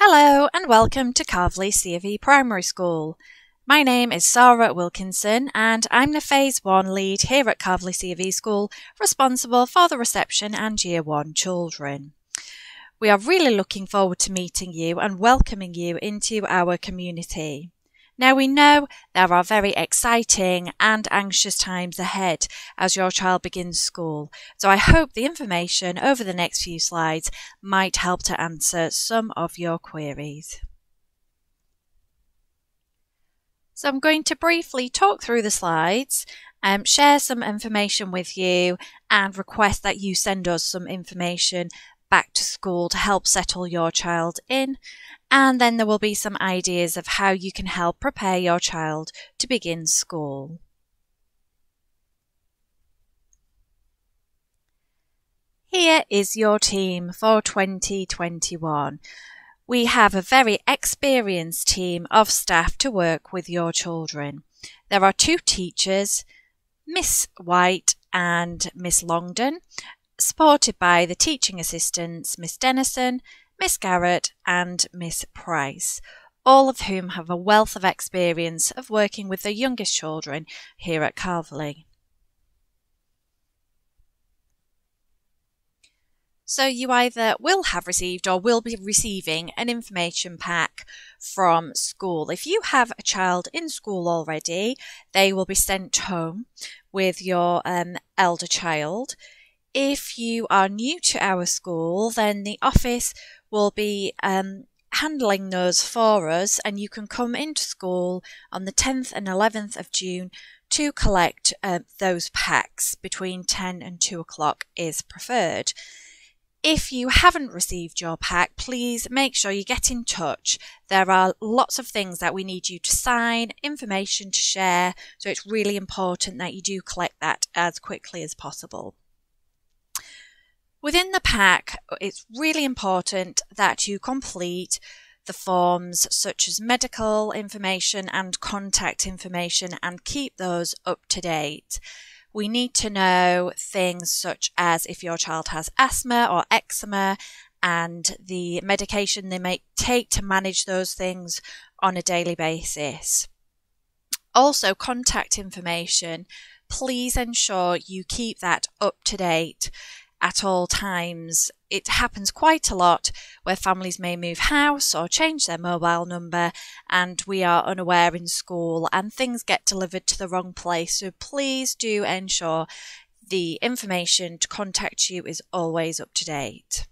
Hello and welcome to Carvley CFE Primary School. My name is Sarah Wilkinson and I'm the Phase 1 lead here at Carvley CFE School, responsible for the reception and Year 1 children. We are really looking forward to meeting you and welcoming you into our community. Now we know there are very exciting and anxious times ahead as your child begins school, so I hope the information over the next few slides might help to answer some of your queries. So I'm going to briefly talk through the slides, share some information with you and request that you send us some information back to school to help settle your child in. And then there will be some ideas of how you can help prepare your child to begin school. Here is your team for 2021. We have a very experienced team of staff to work with your children. There are 2 teachers, Miss White and Miss Longdon, supported by the teaching assistants Miss Dennison, Miss Garrett and Miss Price, all of whom have a wealth of experience of working with the youngest children here at Carvley. So you either will have received or will be receiving an information pack from school. If you have a child in school already, they will be sent home with your elder child. If you are new to our school, then the office will be handling those for us, and you can come into school on the 10th and 11th of June to collect those packs. Between 10 and 2 o'clock is preferred. If you haven't received your pack, please make sure you get in touch. There are lots of things that we need you to sign, information to share, so it's really important that you do collect that as quickly as possible. Within the pack, it's really important that you complete the forms such as medical information and contact information and keep those up to date. We need to know things such as if your child has asthma or eczema and the medication they may take to manage those things on a daily basis. Also, contact information. Please ensure you keep that up to date at all times. It happens quite a lot where families may move house or change their mobile number and we are unaware in school and things get delivered to the wrong place. So please do ensure the information to contact you is always up to date.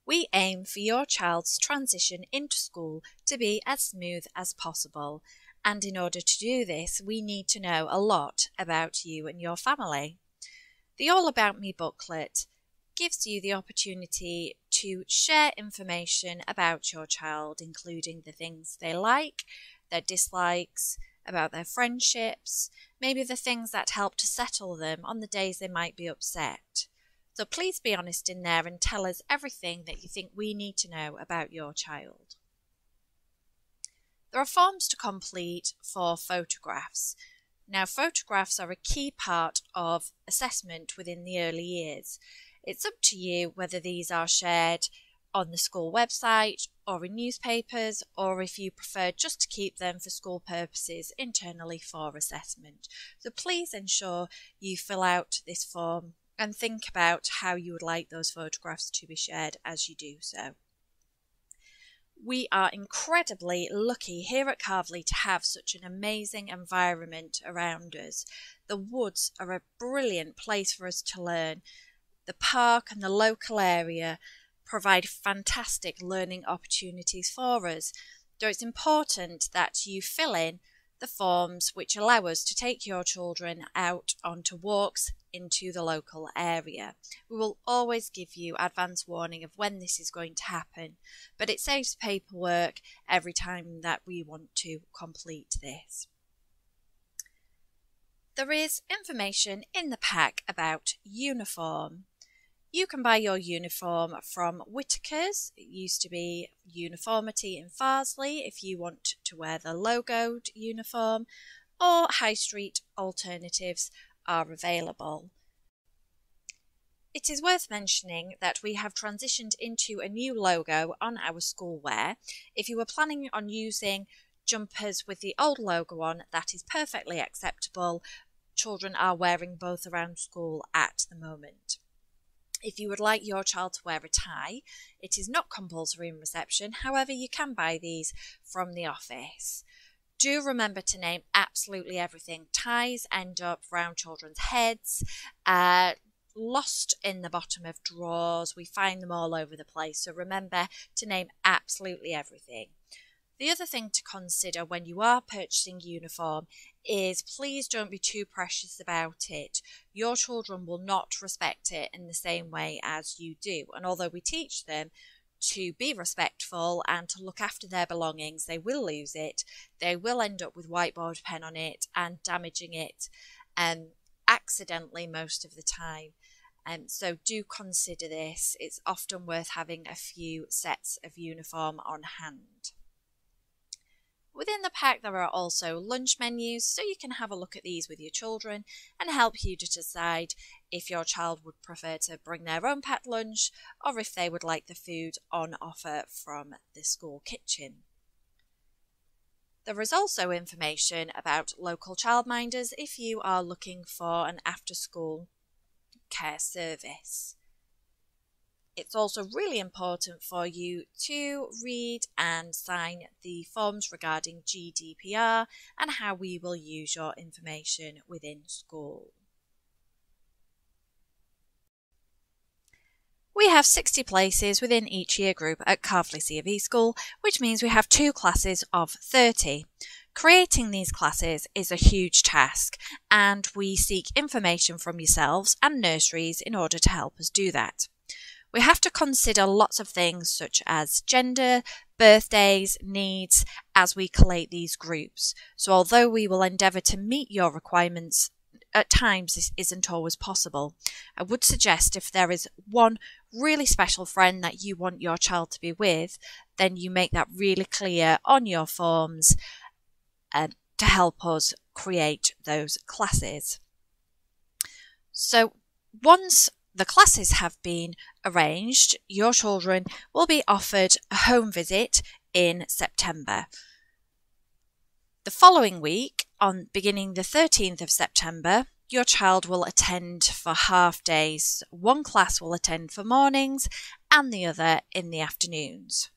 We aim for your child's transition into school to be as smooth as possible, and in order to do this we need to know a lot about you and your family. The All About Me booklet gives you the opportunity to share information about your child, including the things they like, their dislikes, about their friendships, maybe the things that help to settle them on the days they might be upset. So please be honest in there and tell us everything that you think we need to know about your child. There are forms to complete for photographs. Now, photographs are a key part of assessment within the early years. It's up to you whether these are shared on the school website or in newspapers, or if you prefer just to keep them for school purposes internally for assessment. So please ensure you fill out this form and think about how you would like those photographs to be shared as you do so. We are incredibly lucky here at Carvley to have such an amazing environment around us. The woods are a brilliant place for us to learn. The park and the local area provide fantastic learning opportunities for us. So it's important that you fill in the forms which allow us to take your children out onto walks into the local area. We will always give you advance warning of when this is going to happen, but it saves paperwork every time that we want to complete this. There is information in the pack about uniform. You can buy your uniform from Whittaker's. It used to be Uniformity in Farsley if you want to wear the logoed uniform, or high street alternatives are available. It is worth mentioning that we have transitioned into a new logo on our school wear. If you were planning on using jumpers with the old logo on, that is perfectly acceptable. Children are wearing both around school at the moment. If you would like your child to wear a tie, it is not compulsory in reception, however you can buy these from the office. Do remember to name absolutely everything. Ties end up round children's heads, lost in the bottom of drawers. We find them all over the place, so remember to name absolutely everything. The other thing to consider when you are purchasing uniform is please don't be too precious about it. Your children will not respect it in the same way as you do, and although we teach them to be respectful and to look after their belongings, they will lose it. They will end up with whiteboard pen on it and damaging it accidentally most of the time. So do consider this. It's often worth having a few sets of uniform on hand. Within the pack there are also lunch menus, so you can have a look at these with your children and help you to decide if your child would prefer to bring their own packed lunch or if they would like the food on offer from the school kitchen. There is also information about local childminders if you are looking for an after-school care service. It's also really important for you to read and sign the forms regarding GDPR and how we will use your information within school. We have 60 places within each year group at Carveley C of E School, which means we have 2 classes of 30. Creating these classes is a huge task, and we seek information from yourselves and nurseries in order to help us do that. We have to consider lots of things such as gender, birthdays, needs as we collate these groups. So although we will endeavour to meet your requirements, at times this isn't always possible. I would suggest if there is one really special friend that you want your child to be with, then you make that really clear on your forms to help us create those classes. So once the classes have been arranged, your children will be offered a home visit in September. The following week, on beginning the 13th of September, your child will attend for half days. One class will attend for mornings and the other in the afternoons.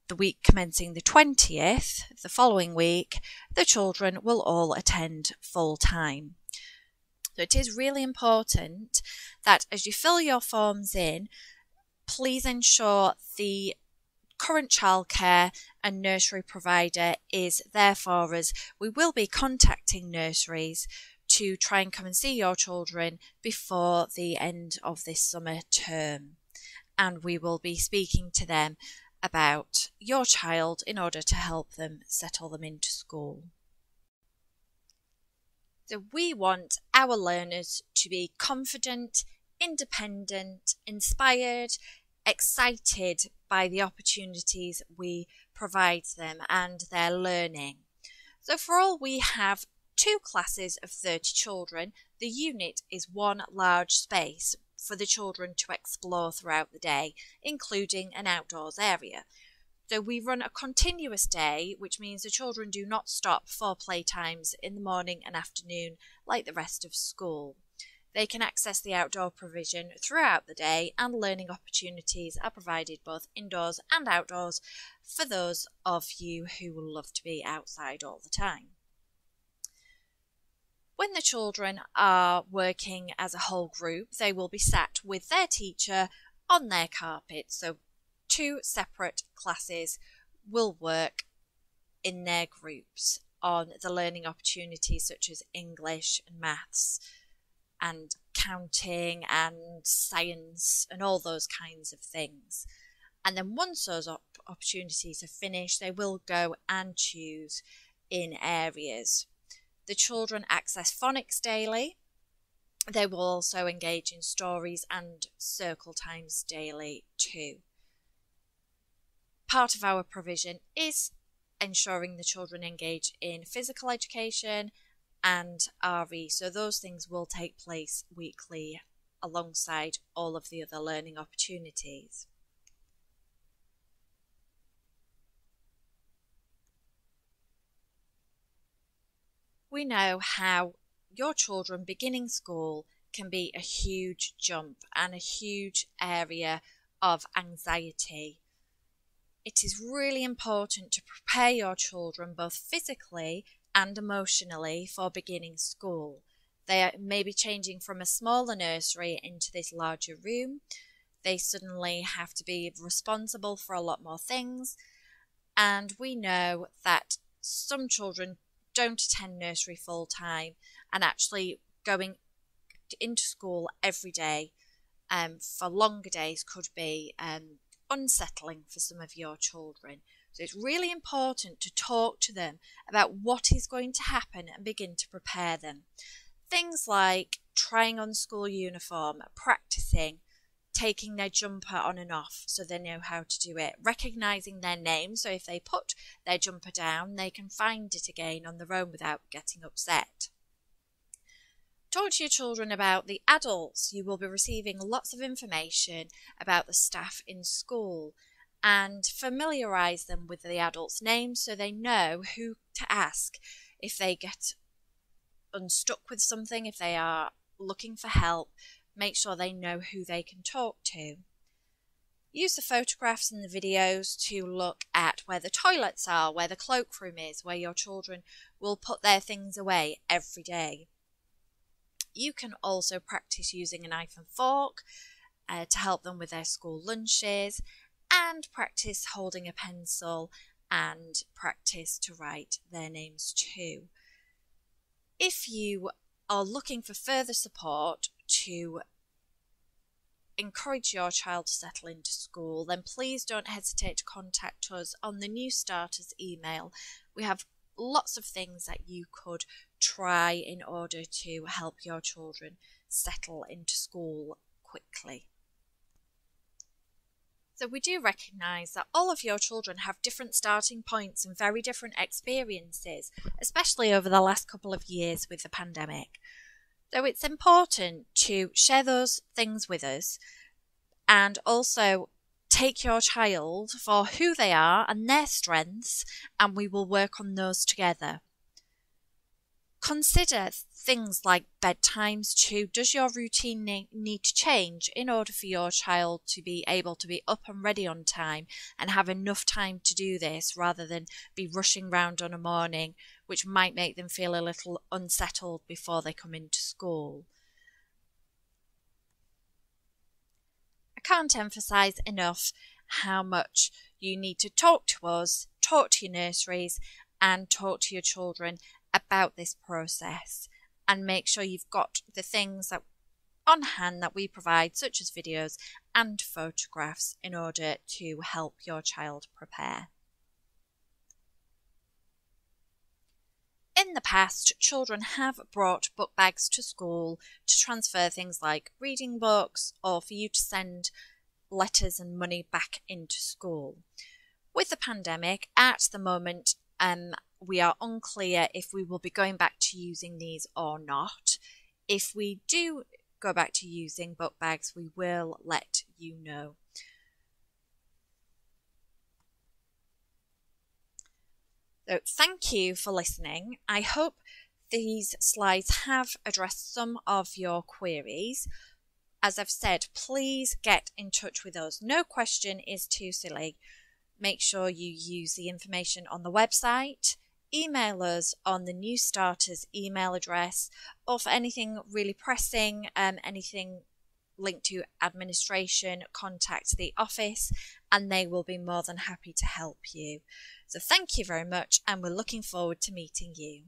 The week commencing the 20th, the following week, the children will all attend full time. So it is really important that as you fill your forms in, please ensure the current childcare and nursery provider is there for us. We will be contacting nurseries to try and come and see your children before the end of this summer term, and we will be speaking to them about your child in order to help them settle them into school. So we want our learners to be confident, independent, inspired, excited by the opportunities we provide them and their learning. So for all, we have 2 classes of 30 children. The unit is one large space for the children to explore throughout the day, including an outdoors area. So we run a continuous day, which means the children do not stop for playtimes in the morning and afternoon like the rest of school. They can access the outdoor provision throughout the day, and learning opportunities are provided both indoors and outdoors for those of you who will love to be outside all the time. When the children are working as a whole group, they will be sat with their teacher on their carpet. So 2 separate classes will work in their groups on the learning opportunities such as English and maths and counting and science and all those kinds of things. And then once those opportunities are finished, they will go and choose in areas. The children access phonics daily. They will also engage in stories and circle times daily too. Part of our provision is ensuring the children engage in physical education and RE, so those things will take place weekly alongside all of the other learning opportunities. We know how your children beginning school can be a huge jump and a huge area of anxiety. It is really important to prepare your children both physically and emotionally for beginning school. They may be changing from a smaller nursery into this larger room. They suddenly have to be responsible for a lot more things. And we know that some children don't attend nursery full time, and actually going into school every day for longer days could be unsettling for some of your children. So it's really important to talk to them about what is going to happen and begin to prepare them. Things like trying on school uniform, practicing, taking their jumper on and off so they know how to do it, recognising their name so if they put their jumper down they can find it again on their own without getting upset. Talk to your children about the adults. You will be receiving lots of information about the staff in school, and familiarise them with the adults' names so they know who to ask if they get unstuck with something, if they are looking for help. Make sure they know who they can talk to. Use the photographs and the videos to look at where the toilets are, where the cloakroom is, where your children will put their things away every day. You can also practice using a knife and fork to help them with their school lunches, and practice holding a pencil and practice to write their names too. If you are looking for further support to encourage your child to settle into school, then please don't hesitate to contact us on the New Starters email. We have lots of things that you could try in order to help your children settle into school quickly. So we do recognise that all of your children have different starting points and very different experiences, especially over the last couple of years with the pandemic. So it's important to share those things with us and also take your child for who they are and their strengths, and we will work on those together. Consider things like bedtimes too. Does your routine need to change in order for your child to be able to be up and ready on time and have enough time to do this rather than be rushing round on a morning, which might make them feel a little unsettled before they come into school? I can't emphasise enough how much you need to talk to us, talk to your nurseries, and talk to your children about this process, and make sure you've got the things that on hand that we provide, such as videos and photographs, in order to help your child prepare. In the past, children have brought book bags to school to transfer things like reading books or for you to send letters and money back into school. With the pandemic, at the moment, we are unclear if we will be going back to using these or not. If we do go back to using book bags, we will let you know. So thank you for listening. I hope these slides have addressed some of your queries. As I've said, please get in touch with us. No question is too silly. Make sure you use the information on the website. Email us on the New Starters email address, or for anything really pressing, anything linked to administration, contact the office and they will be more than happy to help you. So thank you very much, and we're looking forward to meeting you.